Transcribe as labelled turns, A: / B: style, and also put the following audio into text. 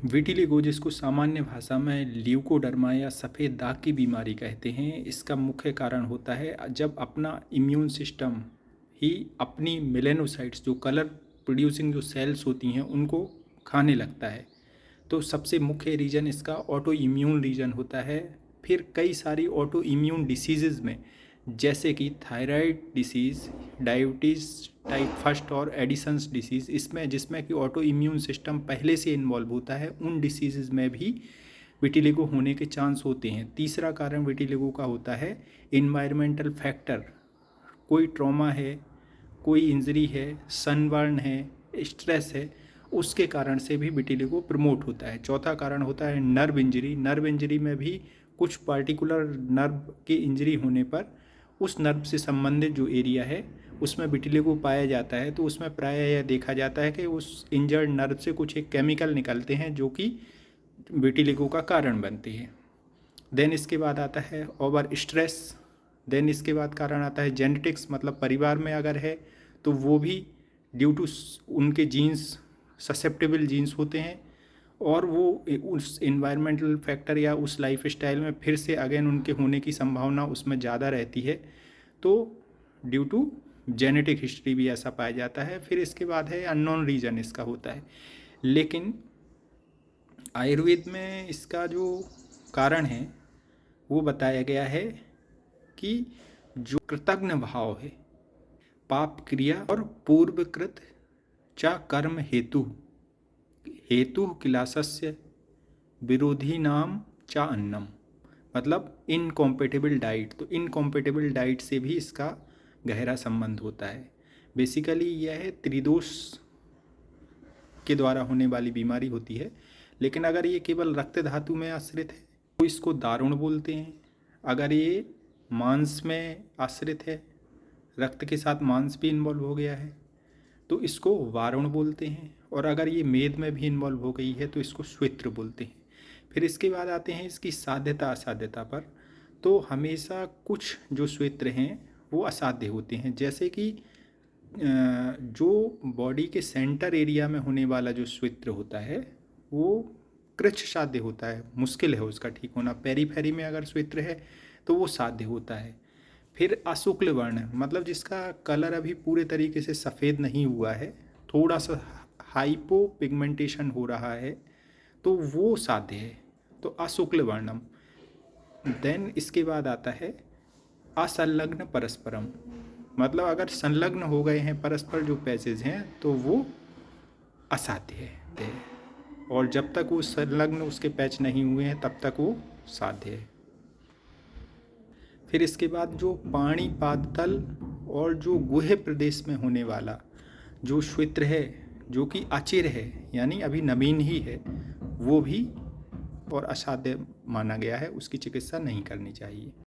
A: Vitiligo, जिसको सामान्य भाषा में ल्यूकोडर्मा या सफ़ेद दाग की बीमारी कहते हैं, इसका मुख्य कारण होता है जब अपना इम्यून सिस्टम ही अपनी मेलेनोसाइट्स, जो कलर प्रोड्यूसिंग जो सेल्स होती हैं, उनको खाने लगता है। तो सबसे मुख्य रीज़न इसका ऑटो इम्यून रीजन होता है। फिर कई सारी ऑटो इम्यून डिसीज़ में, जैसे कि thyroid disease, diabetes type first और एडिसन्स डिसीज़, इसमें जिसमें कि ऑटो इम्यून सिस्टम पहले से इन्वॉल्व होता है, उन डिसीज़ में भी विटिलिगो होने के चांस होते हैं। तीसरा कारण विटिलिगो का होता है इन्वायरमेंटल फैक्टर। कोई ट्रॉमा है, कोई इंजरी है, सनबर्न है, स्ट्रेस है, उसके कारण से भी विटिलिगो प्रमोट होता है। चौथा कारण होता है नर्व इंजरी। नर्व इंजरी में भी कुछ पार्टिकुलर नर्व की इंजरी होने पर उस नर्व से संबंधित जो एरिया है उसमें विटिलिगो पाया जाता है। तो उसमें प्रायः यह देखा जाता है कि उस इंजर्ड नर्व से कुछ एक केमिकल निकलते हैं जो कि विटिलिगो का कारण बनते हैं। देन इसके बाद आता है ओवर स्ट्रेस। देन इसके बाद कारण आता है जेनेटिक्स, मतलब परिवार में अगर है तो वो भी ड्यू टू उनके जीन्स, ससेप्टेबल जीन्स होते हैं, और वो उस इन्वायरमेंटल फैक्टर या उस लाइफ स्टाइल में फिर से अगेन उनके होने की संभावना उसमें ज़्यादा रहती है। तो ड्यू टू जेनेटिक हिस्ट्री भी ऐसा पाया जाता है। फिर इसके बाद है अननोन रीजन इसका होता है। लेकिन आयुर्वेद में इसका जो कारण है वो बताया गया है कि जो कृतज्ञ भाव है, पाप क्रिया और पूर्वकृत च कर्म हेतु किलासस्य विरोधी नाम च अन्नम, मतलब इनकॉम्पेटेबल डाइट। तो इनकॉम्पेटेबल डाइट से भी इसका गहरा संबंध होता है। बेसिकली यह है त्रिदोष के द्वारा होने वाली बीमारी होती है। लेकिन अगर ये केवल रक्त धातु में आश्रित है तो इसको दारुण बोलते हैं। अगर ये मांस में आश्रित है, रक्त के साथ मांस भी इन्वॉल्व हो गया है, तो इसको वारुण बोलते हैं। और अगर ये मेद में भी इन्वॉल्व हो गई है तो इसको श्वेत्र बोलते हैं। फिर इसके बाद आते हैं इसकी साध्यता असाध्यता पर। तो हमेशा कुछ जो श्वेत्र हैं वो असाध्य होते हैं, जैसे कि जो बॉडी के सेंटर एरिया में होने वाला जो श्वेत्र होता है वो कृच्छ साध्य होता है, मुश्किल है उसका ठीक होना। पेरीफेरी में अगर श्वेत्र है तो वो साध्य होता है। फिर अशुक्ल वर्ण, मतलब जिसका कलर अभी पूरे तरीके से सफ़ेद नहीं हुआ है, थोड़ा सा हाइपो पिगमेंटेशन हो रहा है, तो वो साध्य है, तो अशुक्ल वर्णम। देन इसके बाद आता है असंलग्न परस्परम, मतलब अगर संलग्न हो गए हैं परस्पर जो पैसेज हैं तो वो असाध्य है, और जब तक वो संलग्न उसके पैच नहीं हुए हैं तब तक वो साध्य है। फिर इसके बाद जो पाणिपादतल और जो गुह्य प्रदेश में होने वाला जो श्वेत्र है, जो कि अचिर है यानी अभी नवीन ही है, वो भी और असाध्य माना गया है, उसकी चिकित्सा नहीं करनी चाहिए।